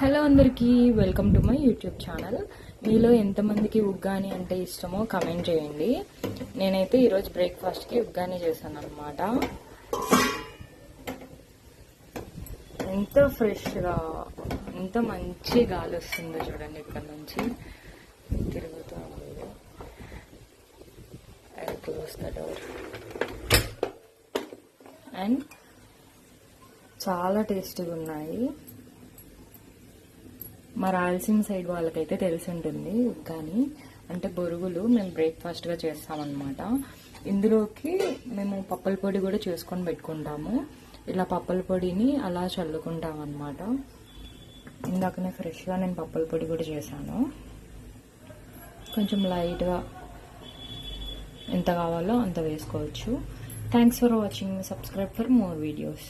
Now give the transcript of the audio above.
Hello అందరికీ, welcome to my YouTube channel. మీలో ఎంతమందికి ఉగ్గాని అంటే ఇష్టమో కమెంట్ చేయండి. నేనైతే ఈరోజు బ్రేక్ఫాస్ట్కి ఉగ్గాని చేశాను అనమాట. ఎంత ఫ్రెష్గా, ఎంత మంచి గాలి వస్తుందో చూడండి. ఇక్కడ నుంచి తిరుగుతూ క్లోజ్ ద డోర్. అండ్ చాలా టేస్టీగా ఉన్నాయి. మా రాయలసీమ సైడ్ వాళ్ళకైతే తెలిసి ఉంటుంది ఉగ్గాని అంటే బొరుగులు. మేము బ్రేక్ఫాస్ట్గా చేస్తామన్నమాట. ఇందులోకి మేము పప్పుల పొడి కూడా చేసుకొని పెట్టుకుంటాము. ఇలా పప్పుల పొడిని అలా చల్లుకుంటాం అన్నమాట. ఇందాకనే ఫ్రెష్గా నేను పప్పుల పొడి కూడా చేశాను. కొంచెం లైట్గా ఎంత కావాలో అంత వేసుకోవచ్చు. Thanks for watching. Subscribe for more videos.